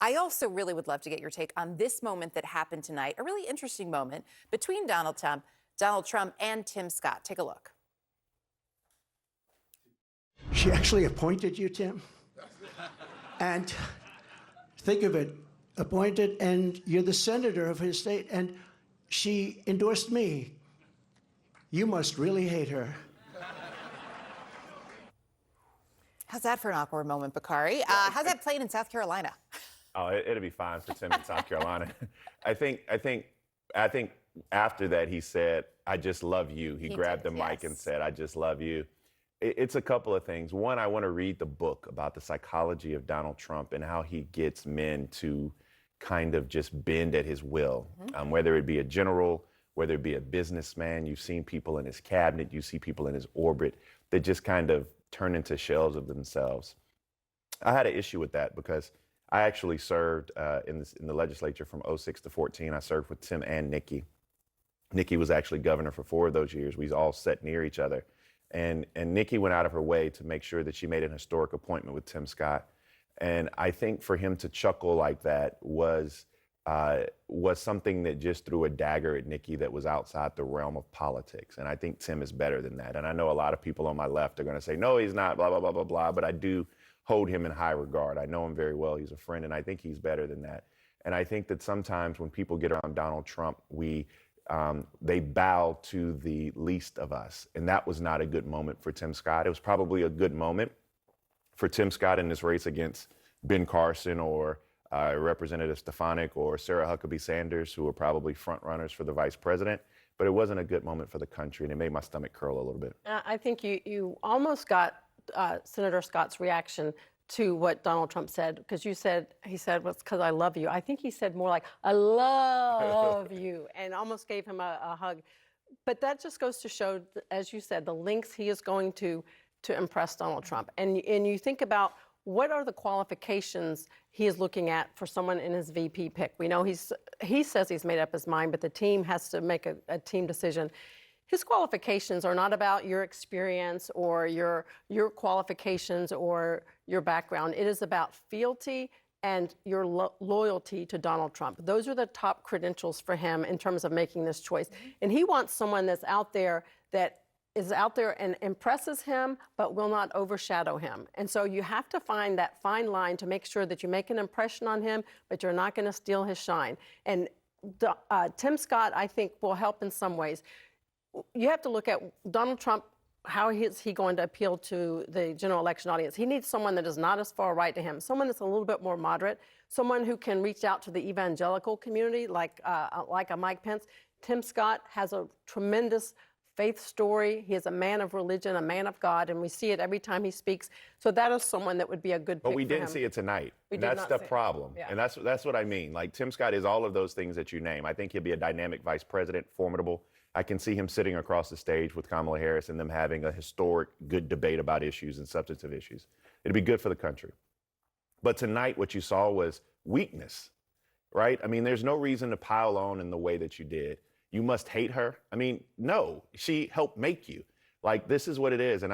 I also really would love to get your take on this moment that happened tonight, a really interesting moment between Donald Trump and Tim Scott. Take a look. She actually appointed you, Tim. And think of it, appointed, and you're the senator of his state, and she endorsed me. You must really hate her. How's that for an awkward moment, Bakari? How's that playing in South Carolina? Oh, it'll be fine for Tim in South Carolina. I think after that he said, "I just love you." He grabbed the mic and said, "I just love you." It's a couple of things. One, I want to read the book about the psychology of Donald Trump and how he gets men to kind of just bend at his will, whether it be a general, whether it be a businessman. You've seen people in his cabinet, you see people in his orbit that just kind of turn into shells of themselves. I had an issue with that because I actually served in the legislature from 06 to 14. I served with Tim and Nikki. Nikki was actually governor for 4 of those years. We all sat near each other. And Nikki went out of her way to make sure that she made an historic appointment with Tim Scott. And I think for him to chuckle like that was something that just threw a dagger at Nikki that was outside the realm of politics. And I think Tim is better than that. And I know a lot of people on my left are going to say, no, he's not, blah, blah, blah, blah, blah. But I do hold him in high regard. I know him very well. He's a friend, and I think he's better than that. And I think that sometimes when people get around Donald Trump, they bow to the least of us. And that was not a good moment for Tim Scott. It was probably a good moment for Tim Scott in this race against Ben Carson or Representative Stefanik or Sarah Huckabee Sanders, who are probably front runners for the vice president. But it wasn't a good moment for the country, and it made my stomach curl a little bit. I think you almost got Senator Scott's reaction to what Donald Trump said, because he said, well, it's because I love you. I think he said more like, I love you, and almost gave him a hug. But that just goes to show, as you said, the lengths he is going to impress Donald Trump. And you think about what are the qualifications he is looking at for someone in his VP pick. We know he says he's made up his mind, but the team has to make a team decision. His qualifications are not about your experience or your qualifications or your background. It is about fealty and your loyalty to Donald Trump. Those are the top credentials for him in terms of making this choice. And he wants someone that's out there that is out there and impresses him, but will not overshadow him. And so you have to find that fine line to make sure that you make an impression on him, but you're not going to steal his shine. And Tim Scott, I think, will help in some ways. You have to look at Donald Trump. How is he going to appeal to the general election audience? He needs someone that is not as far right to him, someone that's a little bit more moderate, someone who can reach out to the evangelical community like a Mike Pence. Tim Scott has a tremendous faith story. He is a man of religion, a man of God, and we see it every time he speaks. So that is someone that would be a good pick. But we didn't see it tonight. That's the problem. Yeah. And that's what I mean. Like, Tim Scott is all of those things that you name. I think he'll be a dynamic vice president, formidable. I can see him sitting across the stage with Kamala Harris and them having a historic, good debate about issues and substantive issues. It'd be good for the country. But tonight, what you saw was weakness, right? I mean, there's no reason to pile on in the way that you did. You must hate her. I mean, no, she helped make you. Like, this is what it is. And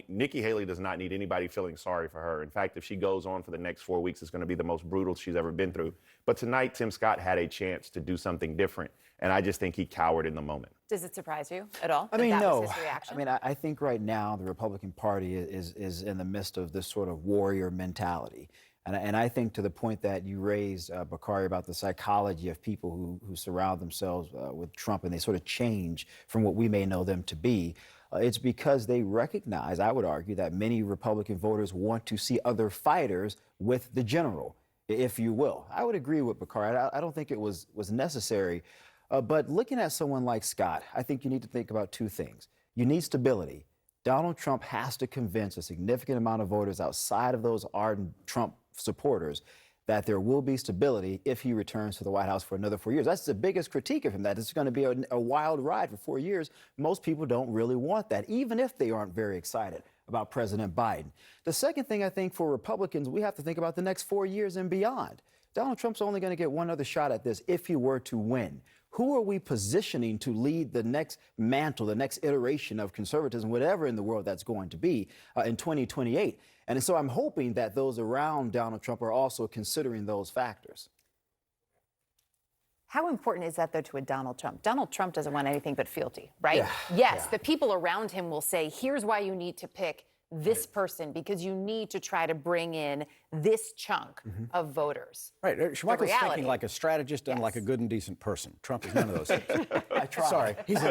Nikki Haley does not need anybody feeling sorry for her. In fact, if she goes on for the next 4 weeks, it's going to be the most brutal she's ever been through. But tonight, Tim Scott had a chance to do something different. And I just think he cowered in the moment. Does it surprise you at all? I mean, no. Was his reaction? I mean, I think right now the Republican Party is in the midst of this sort of warrior mentality. And I think to the point that you raised, Bakari, about the psychology of people who surround themselves with Trump and they sort of change from what we may know them to be, it's because they recognize, I would argue, that many Republican voters want to see other fighters with the general, if you will. I would agree with Bakari. I don't think it was necessary. But looking at someone like Scott, I think you need to think about 2 things. You need stability. Donald Trump has to convince a significant amount of voters outside of those ardent Trump supporters that there will be stability if he returns to the White House for another 4 years. That's the biggest critique of him, that it's going to be a wild ride for 4 years. Most people don't really want that, even if they aren't very excited about President Biden. The second thing, I think, for Republicans, we have to think about the next 4 years and beyond. Donald Trump's only going to get one other shot at this if he were to win. Who are we positioning to lead the next mantle, the next iteration of conservatism, whatever in the world that's going to be in 2028? And so I'm hoping that those around Donald Trump are also considering those factors. How important is that, though, to a Donald Trump? Donald Trump doesn't want anything but fealty, right? Yeah, Yes, the people around him will say, here's why you need to pick this person, because you need to try to bring in this chunk of voters. Right. Schmeichel's reality. thinking like a strategist and like a good and decent person. Trump is none of those things. I try. Sorry. He's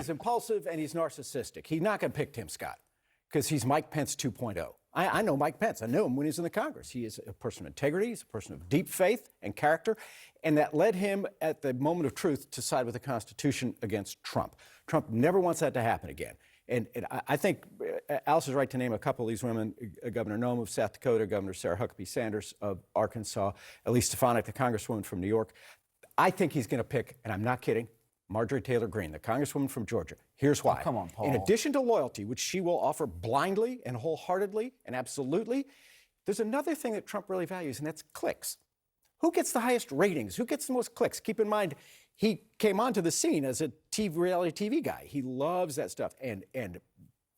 impulsive, and he's narcissistic. He's not going to pick Tim Scott because he's Mike Pence 2.0. I know Mike Pence. I knew him when he was in the Congress. He is a person of integrity. He's a person of deep faith and character. And that led him at the moment of truth to side with the Constitution against Trump. Trump never wants that to happen again. And I think Alice is right to name a couple of these women, Governor Noem of South Dakota, Governor Sarah Huckabee Sanders of Arkansas, Elise Stefanik, the Congresswoman from New York. I think he's going to pick, and I'm not kidding, Marjorie Taylor Greene, the Congresswoman from Georgia. Here's why. Oh, come on, Paul. In addition to loyalty, which she will offer blindly and wholeheartedly and absolutely, there's another thing that Trump really values, and that's clicks. Who gets the highest ratings? Who gets the most clicks? Keep in mind, he came onto the scene as a reality TV guy. He loves that stuff. And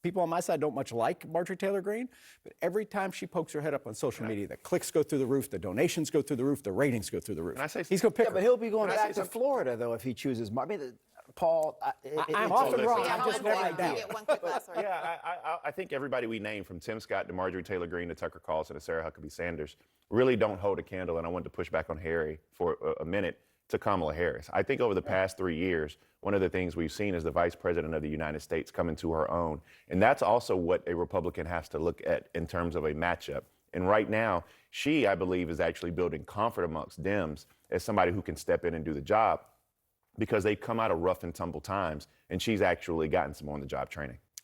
people on my side don't much like Marjorie Taylor Greene, but every time she pokes her head up on social media, the clicks go through the roof, the donations go through the roof, the ratings go through the roof. Can I say He's going to pick Yeah, but her. he'll be going Can I say back to something? Florida, though, if he chooses. I mean, Paul, I'm it's often a- wrong. Yeah, I'm hold just on, never you down. get one quick last word. Yeah, I think everybody we named, from Tim Scott to Marjorie Taylor Greene to Tucker Carlson to Sarah Huckabee Sanders, really don't hold a candle. And I wanted to push back on Harry for a minute to Kamala Harris. I think over the past 3 years, one of the things we've seen is the Vice President of the United States come into her own. And that's also what a Republican has to look at in terms of a matchup. And right now, she, I believe, is actually building comfort amongst Dems as somebody who can step in and do the job, because they've come out of rough and tumble times, and she's actually gotten some on-the-job training.